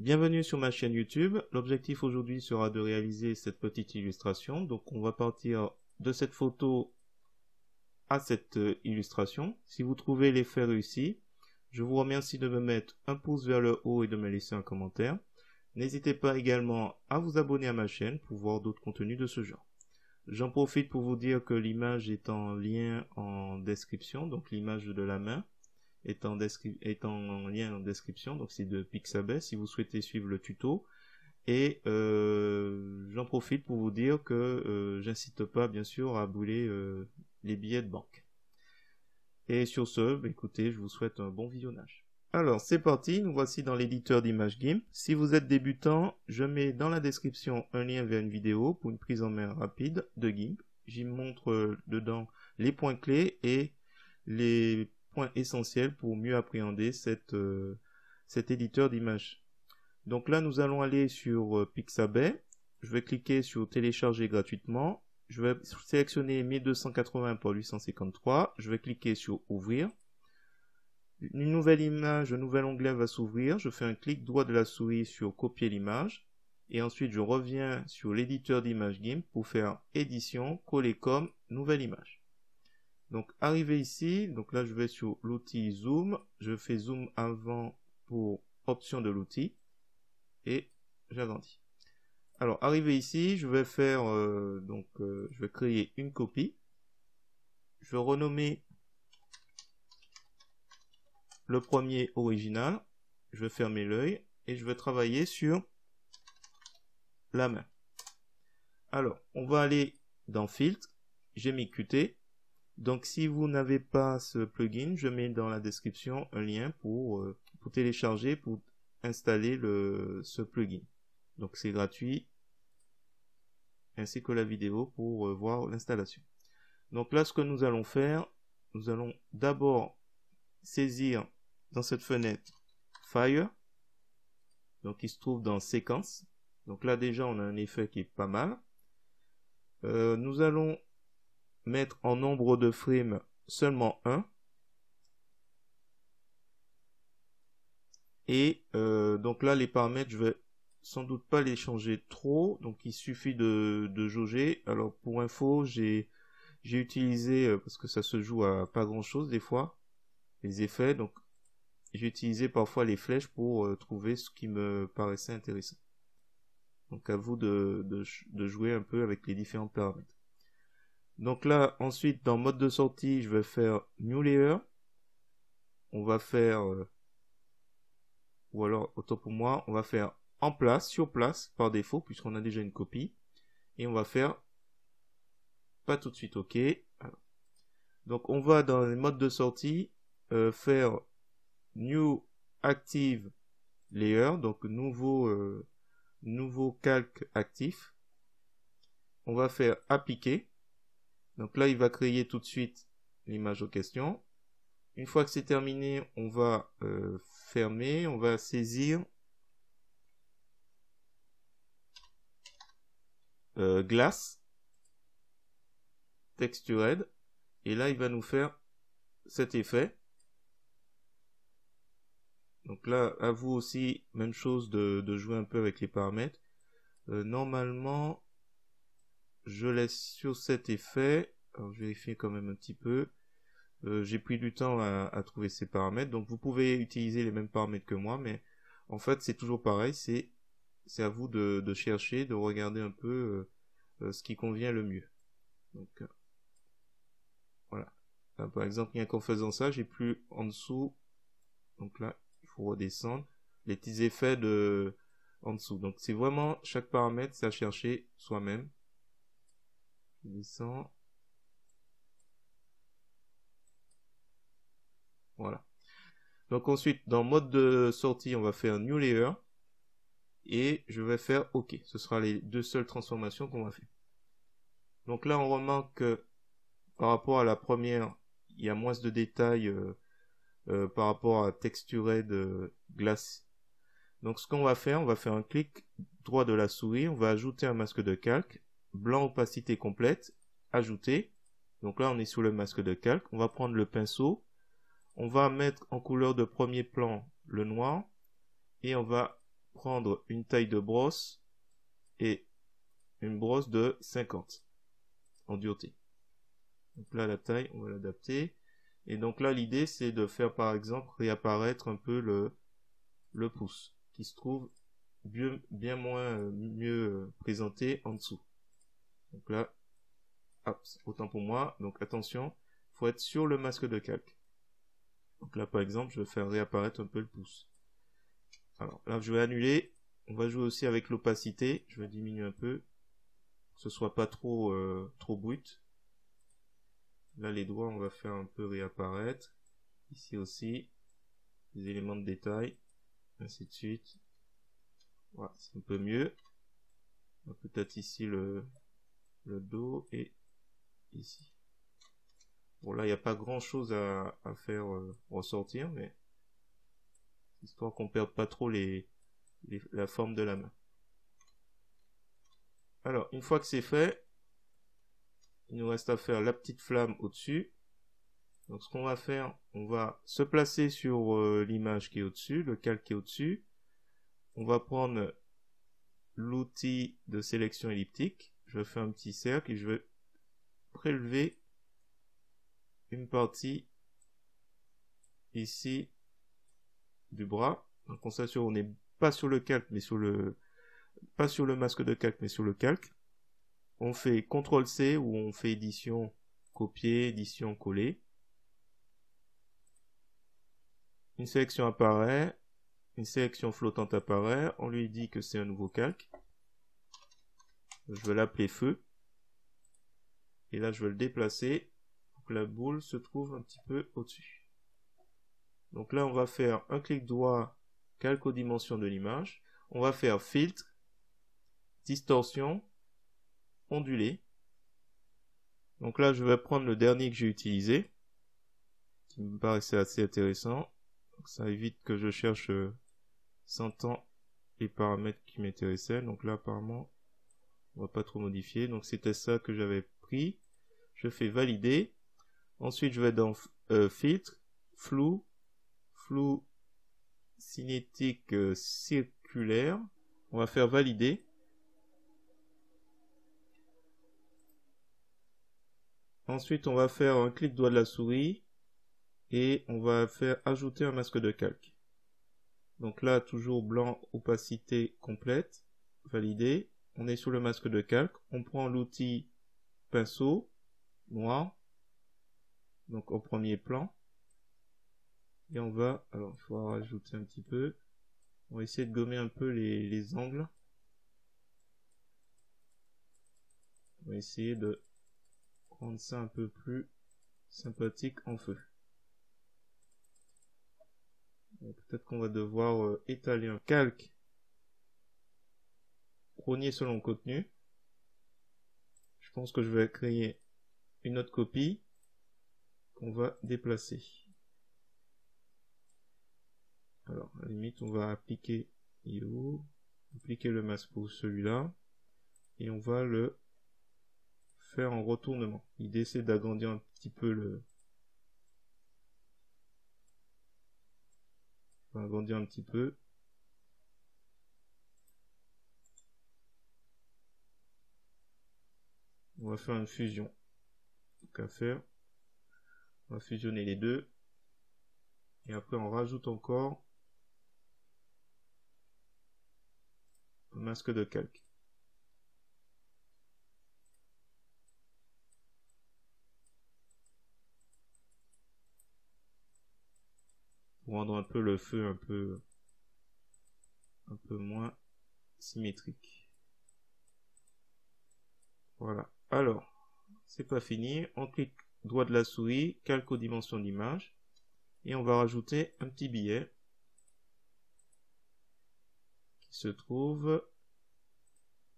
Bienvenue sur ma chaîne YouTube. L'objectif aujourd'hui sera de réaliser cette petite illustration. Donc on va partir de cette photo à cette illustration. Si vous trouvez l'effet réussi, je vous remercie de me mettre un pouce vers le haut et de me laisser un commentaire. N'hésitez pas également à vous abonner à ma chaîne pour voir d'autres contenus de ce genre. J'en profite pour vous dire que l'image est en lien en description, donc l'image de la main est en lien en description, donc c'est de Pixabay si vous souhaitez suivre le tuto. Et j'en profite pour vous dire que j'incite pas bien sûr à brûler les billets de banque. Et sur ce, écoutez, je vous souhaite un bon visionnage. Alors c'est parti, nous voici dans l'éditeur d'image GIMP. Si vous êtes débutant, je mets dans la description un lien vers une vidéo pour une prise en main rapide de GIMP. J'y montre dedans les points clés et les points essentiels pour mieux appréhender cet éditeur d'image. Donc là, nous allons aller sur Pixabay. Je vais cliquer sur télécharger gratuitement. Je vais sélectionner 1280 par 853. Je vais cliquer sur ouvrir. Une nouvelle image, un nouvel onglet va s'ouvrir. Je fais un clic droit de la souris sur copier l'image. Et ensuite, je reviens sur l'éditeur d'image GIMP pour faire édition, coller comme, nouvelle image. Donc, arrivé ici, donc là, je vais sur l'outil zoom. Je fais zoom avant pour option de l'outil. Et j'agrandis. Alors, arrivé ici, je vais faire, je vais créer une copie. Je vais renommer le premier original. Je vais fermer l'œil et je vais travailler sur la main. Alors, on va aller dans Filtre. J'ai mis Qt. Donc, si vous n'avez pas ce plugin, je mets dans la description un lien pour télécharger, pour installer ce plugin. Donc, c'est gratuit, ainsi que la vidéo pour voir l'installation. Donc là, ce que nous allons faire, nous allons d'abord saisir dans cette fenêtre Fire, donc il se trouve dans Séquence. Donc là, déjà, on a un effet qui est pas mal. Nous allons mettre en nombre de frames seulement 1. Et donc là, les paramètres, je vais sans doute pas les changer trop. Donc il suffit de jauger. Alors pour info, j'ai utilisé, parce que ça se joue à pas grand chose des fois, les effets. Donc j'ai utilisé parfois les flèches pour trouver ce qui me paraissait intéressant. Donc à vous de jouer un peu avec les différents paramètres. Donc là, ensuite, dans mode de sortie, je vais faire New Layer. On va faire, ou alors, autant pour moi, on va faire en place, sur place, par défaut, puisqu'on a déjà une copie. Et on va faire pas tout de suite, OK. Alors, donc on va dans les modes de sortie, faire New Active Layer, donc nouveau calque actif. On va faire appliquer. Donc là, il va créer tout de suite l'image en question. Une fois que c'est terminé, on va fermer, on va saisir Glass, Textured, et là, il va nous faire cet effet. Donc là, à vous aussi, même chose de jouer un peu avec les paramètres. Normalement, je laisse sur cet effet. Alors, je vérifie quand même un petit peu. J'ai pris du temps à trouver ces paramètres. Donc, vous pouvez utiliser les mêmes paramètres que moi, mais en fait, c'est toujours pareil. C'est à vous de chercher, de regarder un peu ce qui convient le mieux. Donc, voilà. Là, par exemple, rien qu'en faisant ça, j'ai plus en dessous. Donc là, il faut redescendre. Les petits effets en dessous. Donc, c'est vraiment chaque paramètre, c'est à chercher soi-même. Je descends. Voilà. Donc ensuite, dans mode de sortie, on va faire New Layer. Et je vais faire OK. Ce sera les deux seules transformations qu'on va faire. Donc là, on remarque que par rapport à la première, il y a moins de détails par rapport à Textured Glass. Donc ce qu'on va faire, on va faire un clic droit de la souris. On va ajouter un masque de calque. Blanc opacité complète. Ajouter. Donc là, on est sur le masque de calque. On va prendre le pinceau. On va mettre en couleur de premier plan le noir. Et on va prendre une taille de brosse et une brosse de 50 en dureté. Donc là, la taille, on va l'adapter. Et donc là, l'idée, c'est de faire, par exemple, réapparaître un peu le pouce, qui se trouve bien moins mieux présenté en dessous. Donc là, hop, autant pour moi. Donc attention, il faut être sur le masque de calque. Donc là, par exemple, je vais faire réapparaître un peu le pouce. Alors là, je vais annuler. On va jouer aussi avec l'opacité. Je vais diminuer un peu, que ce soit pas trop brut. Là, les doigts, on va faire un peu réapparaître. Ici aussi, des éléments de détail, ainsi de suite. Voilà, c'est un peu mieux. Peut-être ici le dos et ici. Bon, là, il n'y a pas grand chose à faire ressortir, mais histoire qu'on perde pas trop la forme de la main. Alors, une fois que c'est fait, il nous reste à faire la petite flamme au-dessus. Donc, ce qu'on va faire, on va se placer sur l'image qui est au-dessus, le calque qui est au-dessus. On va prendre l'outil de sélection elliptique. Je fais un petit cercle et je vais prélever une partie ici du bras. Donc, on s'assure on n'est pas sur le calque, mais pas sur le masque de calque, mais sur le calque. On fait CTRL-C ou on fait édition, copier, édition, coller. Une sélection apparaît, une sélection flottante apparaît. On lui dit que c'est un nouveau calque. Je vais l'appeler feu. Et là, je vais le déplacer pour que la boule se trouve un petit peu au-dessus. Donc là, on va faire un clic droit, calque aux dimensions de l'image. On va faire filtre, distorsion, ondulé. Donc là, je vais prendre le dernier que j'ai utilisé, qui me paraissait assez intéressant. Donc ça évite que je cherche 100 ans les paramètres qui m'intéressaient. Donc là, apparemment, on va pas trop modifier. Donc c'était ça que j'avais pris. Je fais valider. Ensuite, je vais dans filtre, flou cinétique circulaire. On va faire valider. Ensuite, on va faire un clic droit de la souris et on va faire ajouter un masque de calque. Donc là, toujours blanc, opacité complète, validé. On est sur le masque de calque. On prend l'outil pinceau noir, donc au premier plan. Et on va, alors il faut rajouter un petit peu. On va essayer de gommer un peu les angles. On va essayer de rendre ça un peu plus sympathique en feu. Peut-être qu'on va devoir étaler un calque rogné selon le contenu. Je pense que je vais créer une autre copie qu'on va déplacer. Alors, à la limite, on va appliquer le masque pour celui-là, et on va le faire en retournement. L'idée, c'est d'agrandir un petit peu on va agrandir un petit peu. On va faire une fusion. Donc à faire, on va fusionner les deux. Et après, on rajoute encore un masque de calque. Pour rendre un peu le feu un peu moins symétrique. Voilà. Alors, c'est pas fini. On clique droit de la souris, calque aux dimensions d'image. Et on va rajouter un petit billet qui se trouve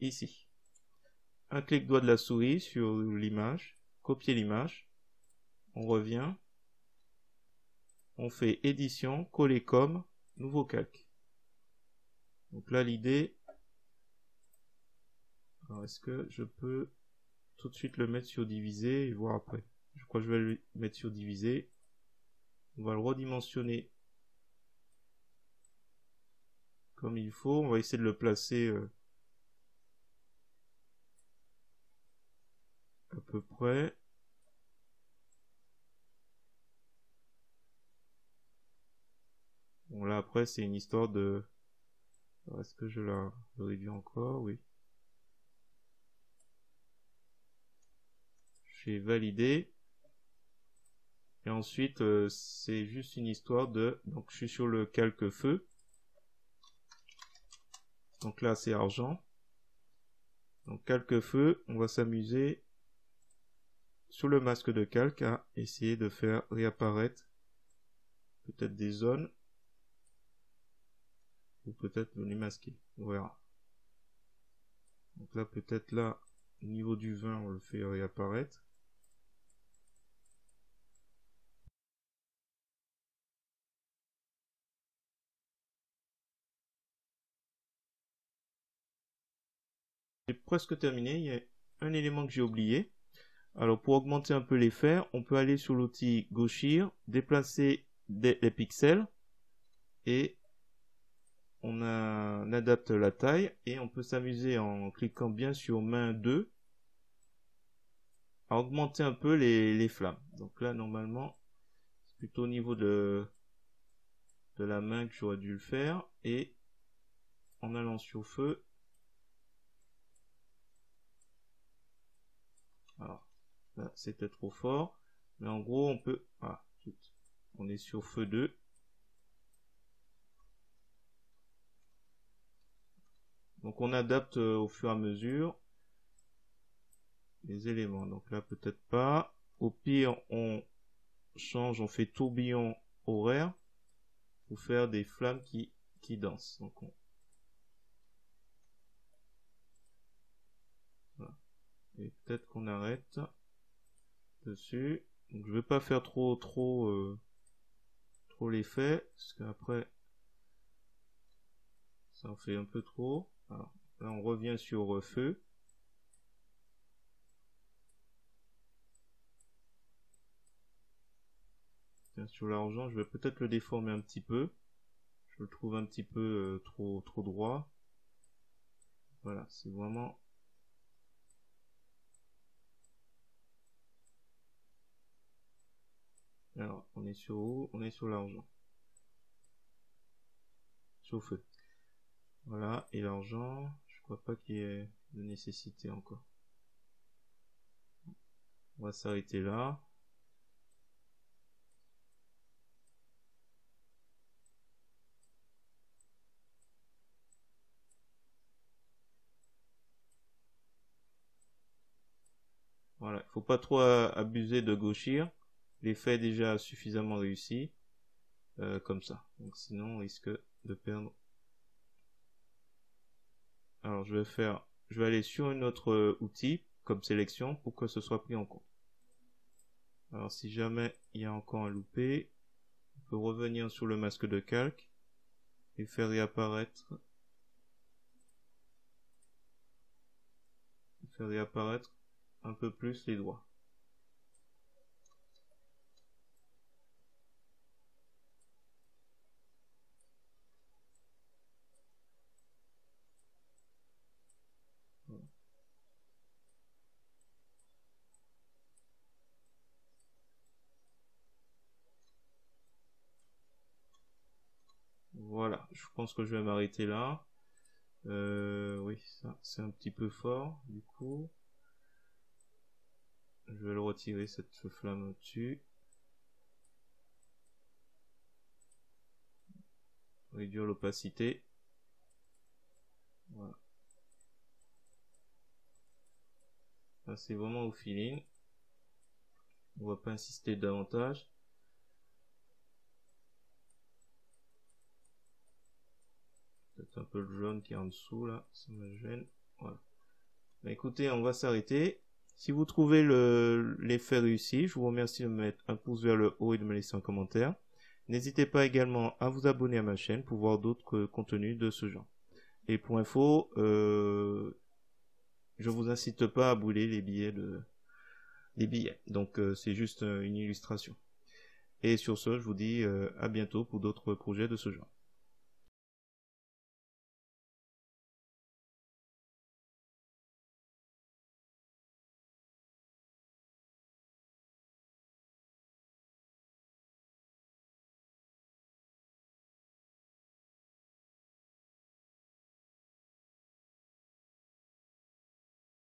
ici. Un clic droit de la souris sur l'image, copier l'image. On revient. On fait édition, coller comme, nouveau calque. Donc là, l'idée, alors est-ce que je peux tout de suite le mettre sur divisé et voir après? Je crois que je vais le mettre sur divisé. On va le redimensionner comme il faut. On va essayer de le placer à peu près. Bon là après c'est une histoire de... Est-ce que je la réduis encore? Oui. J'ai validé. Et ensuite c'est juste une histoire de... Donc je suis sur le calque feu. Donc là c'est argent. Donc calque feu, on va s'amuser sur le masque de calque à essayer de faire réapparaître peut-être des zones. Ou peut-être les masquer. On verra. Donc là peut-être là, au niveau du vin, on le fait réapparaître. C'est presque terminé, il y a un élément que j'ai oublié. Alors pour augmenter un peu l'effet, on peut aller sur l'outil gauchir, déplacer les pixels et on adapte la taille et on peut s'amuser en cliquant bien sur main 2 à augmenter un peu les flammes. Donc là normalement c'est plutôt au niveau de la main que j'aurais dû le faire et en allant sur feu. Alors là c'était trop fort, mais en gros on peut... Ah, on est sur feu 2. Donc on adapte au fur et à mesure les éléments. Donc là peut-être pas. Au pire on change, on fait tourbillon horaire pour faire des flammes qui dansent. Donc voilà. Et peut-être qu'on arrête dessus. Donc je vais pas faire trop l'effet parce qu'après ça en fait un peu trop. Alors, là on revient sur feu. Sur l'argent, je vais peut-être le déformer un petit peu. Je le trouve un petit peu trop droit. Voilà, c'est vraiment... Alors, on est sur où? On est sur l'argent. Sur feu. Voilà, et l'argent, je crois pas qu'il y ait de nécessité encore. On va s'arrêter là. Voilà, il faut pas trop abuser de gauchir. L'effet est déjà suffisamment réussi. Comme ça. Donc sinon on risque de perdre. Alors je vais aller sur un autre outil comme sélection pour que ce soit pris en compte. Alors si jamais il y a encore un loupé, on peut revenir sur le masque de calque et faire réapparaître un peu plus les doigts. Voilà, je pense que je vais m'arrêter là. Oui, ça c'est un petit peu fort du coup. Je vais le retirer cette flamme au-dessus. Réduire l'opacité. Voilà. Là c'est vraiment au feeling. On va pas insister davantage. Peut-être un peu le jaune qui est en dessous là, ça me gêne. Voilà. Bah, écoutez, on va s'arrêter. Si vous trouvez l'effet réussi, je vous remercie de me mettre un pouce vers le haut et de me laisser un commentaire. N'hésitez pas également à vous abonner à ma chaîne pour voir d'autres contenus de ce genre. Et pour info, je vous incite pas à brûler les billets Donc c'est juste une illustration. Et sur ce, je vous dis à bientôt pour d'autres projets de ce genre.